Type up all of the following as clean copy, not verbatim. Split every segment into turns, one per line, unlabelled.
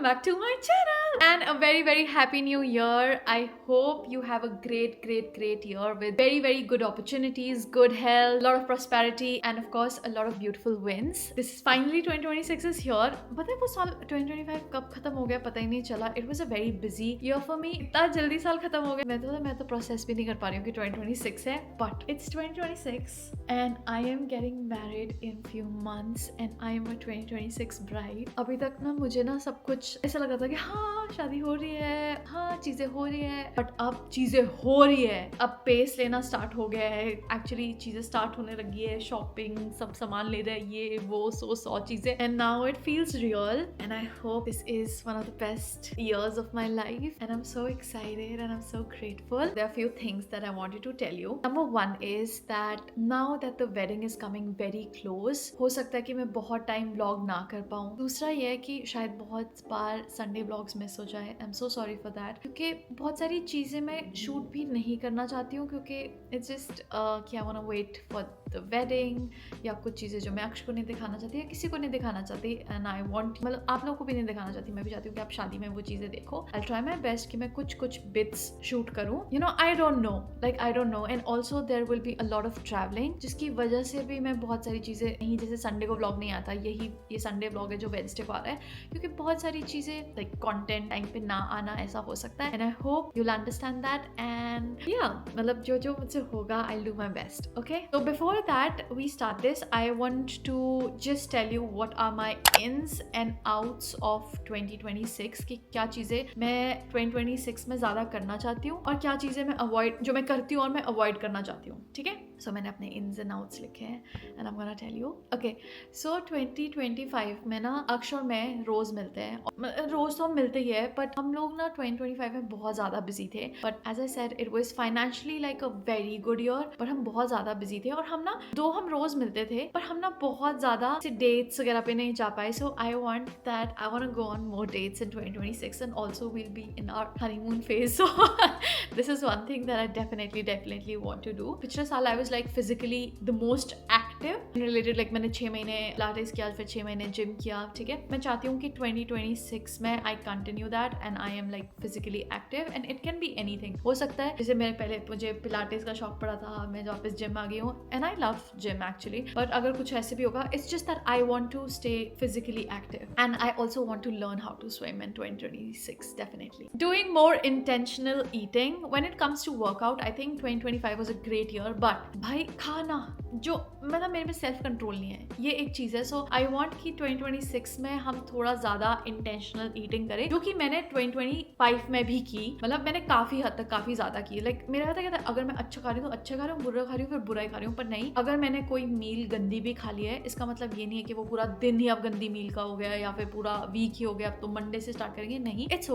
welcome back to my channel and a very happy new year. I hope you have a great year with very good opportunities, good health, a lot of prosperity and of course a lot of beautiful wins. This is finally 2026 is here. पता है वो साल 2025 कब खत्म हो गया पता ही नहीं चला. It was a very busy year for me. इतना जल्दी साल खत्म हो गया. मैं तो प्रोसेस भी नहीं कर पा रही हूँ कि 2026 है. But it's 2026 and I am getting married in few months and I am a 2026 bride. अभी तक ना मुझे ना सब कुछ ऐसा लगा था कि हाँ शादी हो रही है, हाँ चीजें हो रही है, बट अब चीजें हो रही है. अब पेस लेना स्टार्ट हो गया है. एक्चुअली चीजें स्टार्ट होने लगी है. शॉपिंग, सब सामान ले रहे हैं, ये वो 100 चीजें. And now it feels real and I hope this is one of the best years of my life and I'm so excited and I'm so grateful. There are a few things that I wanted to tell you. Number one is that now that the wedding is coming very close, हो सकता है कि मैं बहुत time vlog ना कर पाऊँ. दूसरा ये है कि शायद बहुत बार संडे व्लॉग्स मिस हो जाए. I am so sorry for that क्योंकि बहुत सारी चीज़ें मैं शूट भी नहीं करना चाहती हूँ क्योंकि इट्स जस्ट कि I want to wait for the wedding या कुछ चीज़ें जो मैं अक्ष को नहीं दिखाना चाहती या किसी को नहीं दिखाना चाहती एंड आई वांट मतलब आप लोगों को भी नहीं दिखाना चाहती. मैं भी चाहती हूँ कि आप शादी में वो चीज़ें देखो. आई ट्राई माई बेस्ट कि मैं कुछ बिट्स शूट करूँ. You know I don't know and also there will be a lot of travelling जिसकी वजह से भी मैं बहुत सारी चीज़ें नहीं, जैसे संडे को व्लॉग नहीं आता, ये संडे व्लॉग है जो वेडनेसडे को आ रहा है क्योंकि बहुत सारी चीज़ें लाइक कंटेंट टाइम पे ना आना ऐसा हो सकता है. And I hope you will understand that and या मतलब जो मुझसे होगा I will do my best. Okay, तो before that we start this I want to just tell you what are my ins and outs of 2026 की क्या चीज़ें मैं 2026 में ज़्यादा करना चाहती हूँ और क्या चीज़ें मैं अवॉइड जो मैं करती हूँ और मैं अवॉइड करना चाहती हूँ. ठीक है, सो मैंने अपने इन्स एंड आउट्स लिखे हैं and I am gonna tell you. Okay, so 2025 में ना अक्ष और मैं रोज़ मिलते हैं. रोज़ तो हम मिलते ही है बट हम लोग ना 2025 में बहुत ज़्यादा बिजी थे. But as I said it was financially like a very good year but हम बहुत ज़्यादा बिजी थे और हम रोज़ मिलते थे पर हम ना बहुत ज़्यादा डेट्स वगैरह पे नहीं जा पाए. So I want to go on more dates in 2026 and also we'll be in our honeymoon phase. So this is one thing that I definitely want to do. पिछले साल I was like physically the most active related, like मैंने 6 महीने pilates किया, फिर 6 महीने gym किया. ठीक है, मैं चाहती हूँ कि 2026 में I continue that and I am like physically active and it can be anything. हो सकता है जैसे मेरे पहले मुझे pilates का शौक पड़ा था, मैं वापस जिम आ गई हूँ and I love gym actually. But अगर कुछ ऐसे भी होगा, it's just that I want to stay physically active and I also want to learn how to swim in 2026 definitely. Doing more intentional eating when it comes to workout. I think 2025 was a great year but भाई खाना जो मतलब मेरे में self control नहीं है, ये एक चीज़ है. सो आई वांट कि 2026 में हम थोड़ा ज़्यादा इंटेंशनल ईटिंग करें जो कि मैंने 2025 में भी की. मतलब मैंने काफ़ी हद तक काफ़ी ज़्यादा की. लाइक मेरा कहता क्या था, अगर मैं अच्छा खा रही हूँ तो अच्छा खा रही हूँ, बुरा खा रही हूँ फिर बुरा ही खा रही हूँ. पर नहीं, अगर मैंने कोई मील गंदी भी खा लिया है इसका मतलब ये नहीं है कि वो पूरा दिन ही अब गंदी मील का हो गया या फिर पूरा वीक ही हो गया, अब तो मंडे से स्टार्ट करेंगे. नहीं, it's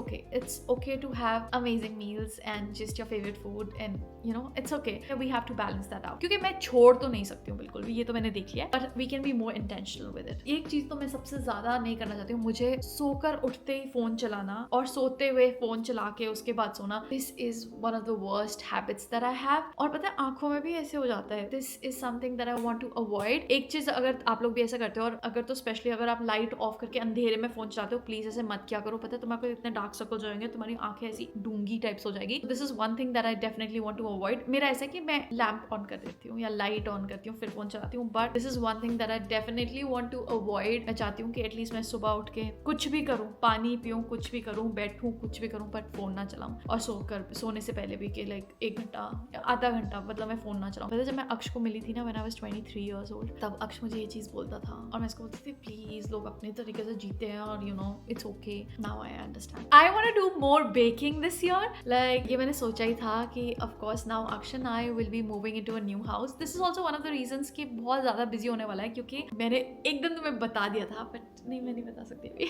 okay to have amazing meals and just your favourite food and you know it's okay. We have to balance that out क्योंकि मैं छोड़ तो नहीं सकती हूँ बिल्कुल भी, ये तो मैंने देख लिया. But we can be more intentional with it. एक चीज तो मैं सबसे ज्यादा नहीं करना चाहती हूँ, मुझे सोकर उठते ही फोन चलाना और सोते हुए फोन चला के उसके बाद सोना. This is one of the worst habits that I have. और पता है आंखों में भी ऐसे हो जाता है. This is something that I want to avoid. एक चीज अगर आप लोग भी ऐसा करते हो और अगर तो स्पेशली अगर आप लाइट ऑफ करके अंधेरे में फोन चलाते हो, प्लीज ऐसे मत क्या करो. पता है तुम्हारे इतने डार्क सर्कल्स हो जाएंगे, तुम्हारी आंखें ऐसी डूंगी टाइप्स हो जाएगी. This is one thing that I definitely want to avoid. मेरा ऐसा है कि मैं लैम्प ऑन कर देती हूँ या लाइट ऑन करती हूँ फिर फोन चलाती हूँ. But this is one thing that I definitely want to avoid. मैं चाहती हूँ कि एटलीस्ट मैं सुबह उठ के कुछ भी करूँ, पानी पीऊँ, कुछ भी करूँ, बैठूँ, कुछ भी करूँ, बट फोन ना चलाऊँ. और सोने से पहले भी कि लाइक 1 घंटा या आधा घंटा मतलब मैं फोन ना चलाऊँ. पता है जब मैं अक्ष को मिली थी ना, when I was 23 years old, तब अक्ष मुझे ये चीज़ बोलता था और मैं इसको बोलती थी प्लीज लोग अपने तरीके से जीते हैं और you know it's okay. Now I understand. I want to do more baking this year. Like ये मैंने सोचा ही था कि of course now Aksh and I will be moving into a new house. This is also one of the reasons कि बहुत ज़्यादा busy होने वाला है क्योंकि मैंने एक दिन तुम्हें बता दिया था बट नहीं, मैं नहीं बता सकती अभी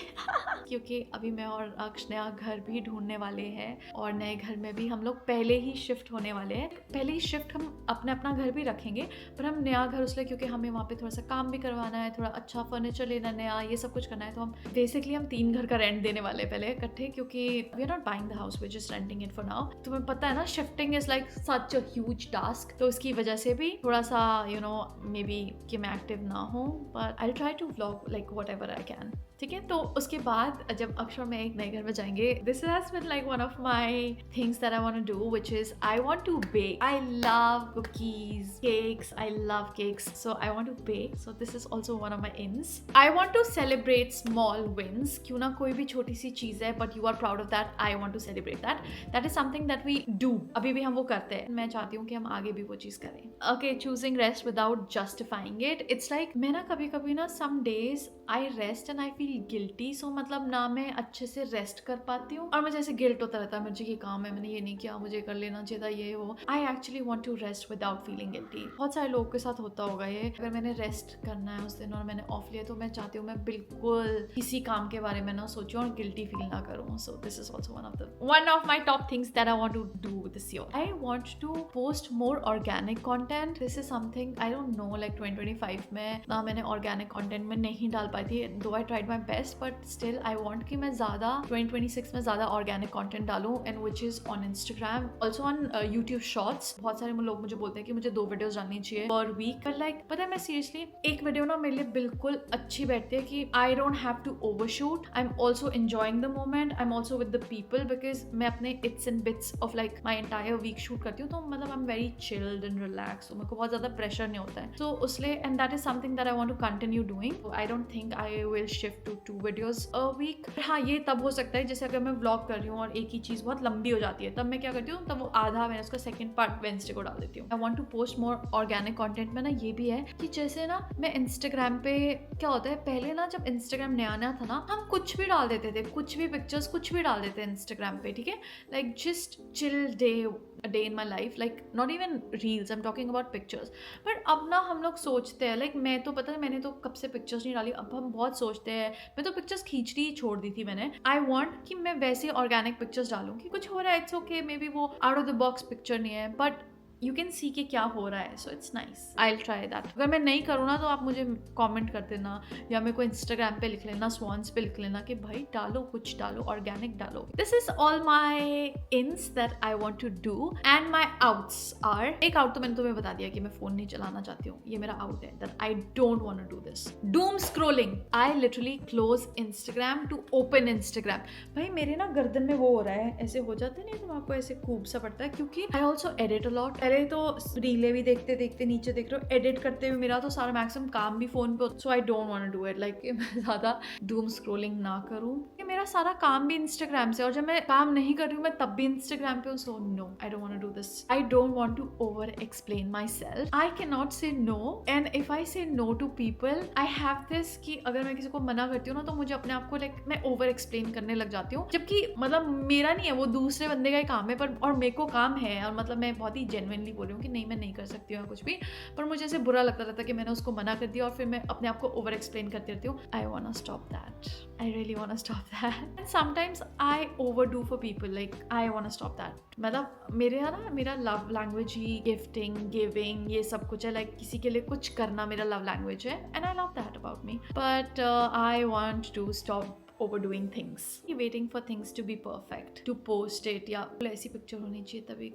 क्योंकि अभी मैं और अक्ष नया घर भी ढूंढने वाले हैं और नए घर में भी हम लोग पहले ही शिफ्ट होने वाले हैं. पहले ही शिफ्ट हम अपना घर भी रखेंगे पर हम नया घर उसलिए क्योंकि हमें वहाँ पे थोड़ा सा काम भी करवाना है, थोड़ा अच्छा फर्नीचर लेना नया, ये सब कुछ करना है. तो हम बेसिकली हम 3 घर का रेंट देने वाले हैं पहले इकट्ठे क्योंकि we are not buying the house, we are just renting it for now. तुम्हें पता है ना shifting is like such a huge task. तो इसकी वजह से भी थोड़ा सा यू नो मे बी कि मैं एक्टिव ना हूँ but I try to vlog like whatever I can. ठीक है। तो उसके बाद जब अक्षर मैं एक नए घर में जाएंगे, this has been like one of my things that I want to do, which is I want to bake. I love cookies, cakes, I love cakes, so I want to bake. So this is also one of my ins. I want to celebrate small wins, क्यों ना कोई भी छोटी सी चीज है but you are proud of that, I want to celebrate that. That is something that we do, अभी भी हम वो करते हैं। मैं चाहती हूँ कि हम आगे भी वो चीज करें। Okay, choosing rest without justifying it, it's like मैं ना कभी कभी ना some days I rest and I feel guilty. So मतलब ना मैं अच्छे से रेस्ट कर पाती हूँ और मुझे ऐसे गिल्ट होता रहता है, मुझे ये काम है, मैंने ये नहीं किया, मुझे कर लेना चाहिए था, ये वो। I actually want to rest without feeling guilty. बहुत सारे लोगों के साथ होता होगा ये, अगर मैंने रेस्ट करना है उस दिन और मैंने ऑफ लिया तो मैं चाहती हूँ मैं बिल्कुल किसी काम के बारे में ना सोचूं और गिल्टी फील ना करूँ। So this is also one of my top things that I want to do this year. I want to post more organic content. This is something I don't know, like 2025 में ना मैंने organic content में नहीं डाल पाई थी, दो I tried my best, but still I want कि मैं ज्यादा 2026 में ज्यादा ऑर्गेनिक कंटेंट डालूं, and which is on Instagram, also on YouTube shorts. बहुत सारे लोग मुझे बोलते हैं कि मुझे 2 वीडियोस डालनी चाहिए पर वीक, पर लाइक पता है मैं सीरियसली एक वीडियो ना मेरे लिए बिल्कुल अच्छी बैठती है कि I don't have to overshoot, I am also enjoying the moment, I am also with the people, because मैं अपने its and bits of like my entire week shoot करती हूँ, तो मतलब I am very chilled and relax, तो मेरे को बहुत ज्यादा प्रेशर नहीं होता है। तो उसलिए and that is something that I want to continue doing. I don't think I will shift to 2 videos a week. हाँ, ये तब हो सकता है जैसे अगर मैं व्लॉग कर रही हूँ और एक ही चीज बहुत लंबी हो जाती है, तब मैं क्या करती हूँ, तब वो आधा मैंने उसका सेकंड पार्ट वेडनेसडे को डाल देती हूँ। I want to post more organic content में ना ये भी है कि जैसे ना मैं इंस्टाग्राम पे क्या होता है, पहले ना जब इंस्टाग्राम नया नया था ना, हम कुछ भी डाल देते थे, कुछ भी पिक्चर्स कुछ भी डाल देते हैं इंस्टाग्राम पे, ठीक है, like just chill day, a day in my life, like not even reels, I'm talking about pictures. But अब ना हम लोग सोचते हैं, like मैं तो पता है मैंने तो कब से पिक्चर्स नहीं डाली, अब हम बहुत सोचते हैं, मैं तो पिक्चर्स खींचनी ही छोड़ दी थी मैंने। आई वॉन्ट कि मैं वैसे ऑर्गेनिक पिक्चर्स डालूँ कि कुछ हो रहा है, इट्स ओके, मे बी वो out of the box picture नहीं है, बट यू कैन सी कि क्या हो रहा है, so it's nice. I will try that. अगर मैं नहीं करूँ ना तो आप मुझे कमेंट कर देना या मेरे को इंस्टाग्राम पे लिख लेना, स्वान्स पे लिख लेना कि भाई डालो, कुछ डालो, ऑर्गेनिक डालो। This is all my ins that I want to do, and my outs are, एक आउट तो मैंने तुम्हें बता दिया कि मैं फोन नहीं चलाना चाहती हूँ, ये मेरा आउट है, that I don't want to do this. Doom scrolling, I literally close Instagram to open Instagram. भाई मेरे ना गर्दन में वो हो रहा है, ऐसे हो जाते नहीं, तो आपको ऐसे खूब सा पड़ता है, क्योंकि I also edit a lot. पहले तो रीले भी देखते देखते नीचे देख रहे हो, एडिट करते हुए मेरा तो सारा मैक्सिमम काम भी फोन पे, so I don't want to do it, like मैं ज्यादा डूम स्क्रोलिंग ना करूं। मेरा सारा काम भी इंस्टाग्राम से, और जब मैं काम नहीं कर रही हूँ मैं तब भी इंस्टाग्राम पे हूँ, so no, I don't want to do this. I don't want to over explain my self, I can not say no, and if I say no to people, I have this कि अगर मैं किसी को मना करती हूँ ना तो मुझे अपने आप को लाइक मैं ओवर एक्सप्लेन करने लग जाती हूँ, जबकि मतलब मेरा नहीं है, वो दूसरे बंदे का ही काम है, पर और मेरे को काम है, और मतलब मैं बहुत ही जेन्युइनली बोल रही हूँ कि नहीं मैं नहीं कर सकती हूँ कुछ भी, पर मुझे ऐसे बुरा लगता रहता कि मैंने उसको मना कर दिया और फिर मैं अपने आप को ओवर एक्सप्लेन करती रहती हूँ। I want to stop that, I really want to stop that, and sometimes I overdo for people, like I want to stop that. मतलब मेरे यहाँ ना मेरा लव लैंग्वेज ही गिफ्टिंग, गिविंग, ये सब कुछ है, लाइक किसी के लिए कुछ करना मेरा लव लैंग्वेज है, and I love that about me, but I want to stop overdoing things, waiting for things to be perfect to post it, या ऐसी पिक्चर होनी चाहिए तभी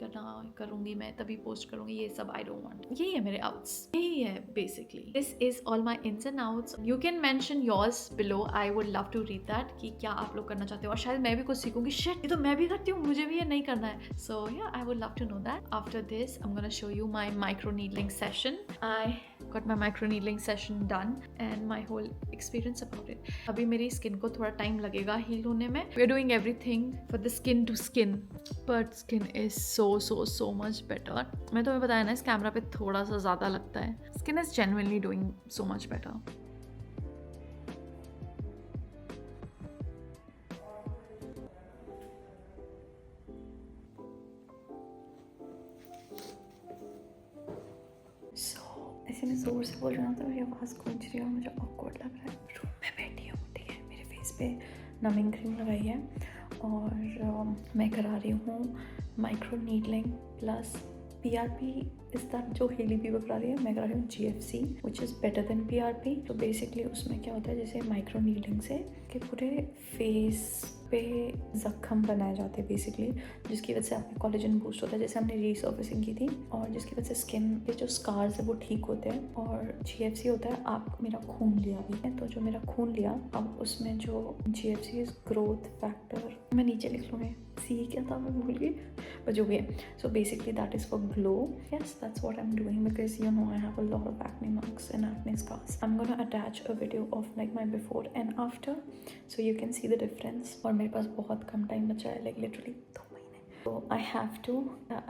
करूंगी मैं, तभी पोस्ट करूंगी, ये सब I don't want। यही है मेरे outs, यही है basically। This is all my ins and outs. You can mention yours below, I would love to read that कि क्या आप लोग करना चाहते हो, और शायद मैं भी कुछ सीखूंगी, shit ये तो मैं भी करती हूँ, मुझे भी ये नहीं करना है, so yeah, I would love to know that. After this I'm gonna show you my micro needling session. I got my micro needling session done and my whole experience about it. अभी मेरी skin को थोड़ा time लगेगा heal होने में। We are doing everything for the skin to skin, but skin is so much better. मैं तुम्हें बताया ना, इस कैमरा पे थोड़ा सा ज़्यादा लगता है, skin is genuinely doing so much better. ऐसे मैं जोर से बोल रहा हूँ तो मेरी आवाज़ गूंज रही है और मुझे ऑकवर्ड लग रहा है। रूम में बैठी हूँ, ठीक है, मेरे फेस पे नमिंग क्रीम लगाई है और मैं करा रही हूँ माइक्रो नीडलिंग प्लस PRP इस दैट जो हेली बीबर करा रही है, मैं करा रही हूँ GFC which is better than PRP। तो बेसिकली उसमें क्या होता है, जैसे माइक्रो नीडलिंग से कि पूरे फेस पे जख्म बनाए जाते हैं बेसिकली, जिसकी वजह से आपका कोलेजन बूस्ट होता है, जैसे हमने रीसर्फेसिंग की थी, और जिसकी वजह से स्किन के जो स्कार्स है वो ठीक होते हैं। और GFC होता है, आप मेरा खून लिया भी है, तो जो मेरा खून लिया, अब उसमें जो GFC इज ग्रोथ फैक्टर, मैं नीचे लिख लूँगी, सी क्या था मैं भूल गई, पर जो भी है। So basically that is for glow. Yes, that's what I am doing because you know I have a lot of acne marks and acne scars. I am gonna attach a video of like my before and after so you can see the difference. और मेरे पास बहुत कम time बचा है, like literally 2 महीने। So I have to,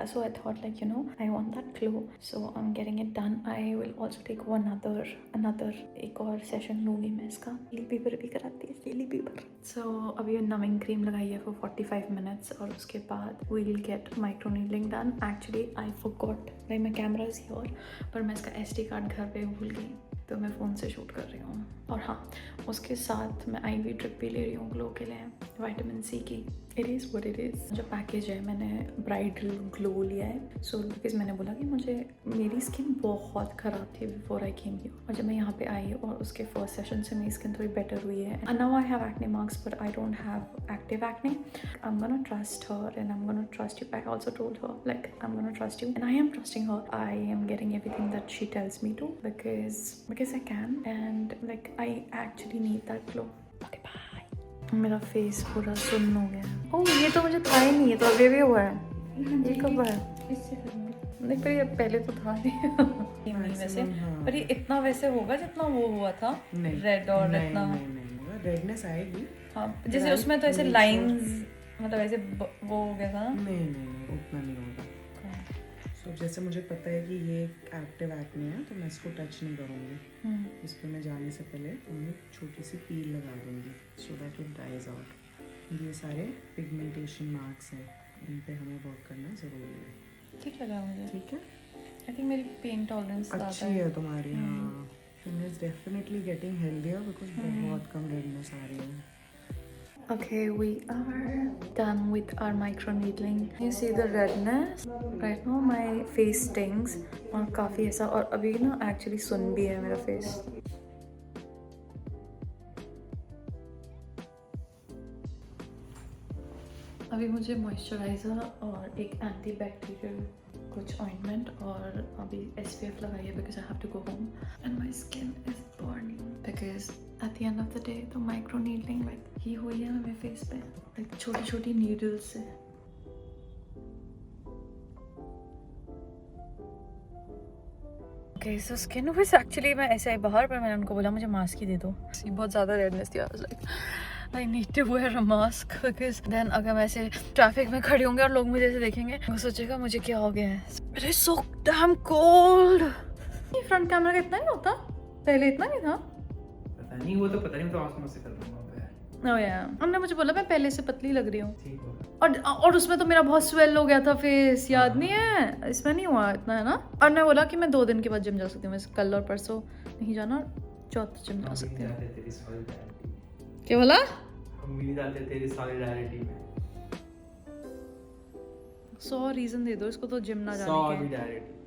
so I thought like, you know, I want that glow, so I'm getting it done. I will also take another एक और session लूँगी मैं इसका। ली बीबर भी कराती है, ली बीबर। So अभी नमिंग क्रीम लगाई है for 45 minutes और उसके बाद we'll get micro needling done. Actually I forgot, like my camera is here, पर मैं इसका SD कार्ड घर पे भूल गई, तो मैं फ़ोन से शूट कर रही हूँ। और हाँ, उसके साथ मैं IV ड्रिप भी ले रही हूँ ग्लो के लिए, विटामिन C की। It is what it is. जो पैकेज है, मैंने ब्राइडल ग्लो लिया है, सो बिकॉज मैंने बोला कि मुझे, मेरी स्किन बहुत ख़राब थी बिफोर आई केम हियर, और जब मैं यहाँ पे आई और उसके फर्स्ट सेशन से मेरी स्किन थोड़ी बेटर हुई है। And now I have acne marks but I don't have active acne. I am gonna trust her and I am gonna trust you. I also told her like I am gonna trust you and I am trusting her. I am getting everything that she tells me to because I can and like I actually need that glow. Okay bye. मेरा face पूरा सुन्न हो गया। ओह, ये तो मुझे था ही नहीं, ये तो अभी भी हुआ है। ये कब है? इससे नहीं, पर ये पहले तो था नहीं वैसे, पर ये इतना वैसे होगा जितना वो हुआ था रेड, और इतना
रेडनेस आएगी।
हाँ, जैसे उसमें तो ऐसे लाइंस, मतलब ऐसे वो हो गया था।
नहीं उतना नहीं होगा। तो जैसे मुझे पता है कि ये एक्टिव एक्ने है, तो मैं इसको टच नहीं करूँगी। इस पर मैं जाने से पहले उन्हें छोटी सी पील लगा दूँगी सो दैट इट ड्राइज आउट। ये सारे पिगमेंटेशन मार्क्स हैं, इन पे हमें वर्क करना ज़रूरी है।
ठीक लगा मुझे।
ठीक है,
आई थिंक मेरी पेन टॉलरेंस
अच्छी है तुम्हारी। हाँ, it is definitely getting healthier because बहुत कम रेडनेस आ रही है।
Okay, we are done with our micro needling. You see the redness? Right now my face stings और काफ़ी ऐसा, और अभी ना actually सुन भी है मेरा face. अभी मुझे मॉइस्चराइज़र और एक एंटी बैक्टीरियल कुछ ऑइंटमेंट और अभी SPF लगाई है because I have to go home and my skin is burning because at the end of the day तो माइक्रो नीडलिंग लाइक ही हुई है मेरे फेस पे, लाइक छोटी छोटी नीडल्स से। Okay, so skin wise actually मैं ऐसे आई बाहर, पर मैंने उनको बोला मुझे मास्क ही दे दो, बहुत ज़्यादा रेडनेस थी। Like I need to wear a mask because then अगर मैं ऐसे ट्रैफिक में खड़ी होंगी और लोग मुझे ऐसे देखेंगे, वो सोचेगा मुझे क्या हो गया है। It is so damn cold. ये फ्रंट कैमरा का इतना ही होता, पहले इतना नहीं था।
पता नहीं, वो तो पता नहीं, मैं तो आसमान से कर रहा हूँ।
ओह यार, उन्होंने मुझे बोला मैं पहले से पतली लग रही हूँ,
ठीक होगा।
और उसमें तो मेरा बहुत स्वेल हो गया था फेस, याद नहीं है? इसमें नहीं हुआ इतना, है ना? और मैं बोला कि मैं 2 दिन के बाद जिम जा सकती हूँ, मैं कल और परसों नहीं जाना, चौथे जिम जा सकती हूँ। क्या बोला?
हम भी डालते तेरी सॉलिडारिटी में।
100 रीजन दे दो इसको तो जिम ना जाने के।
सॉलिडारिटी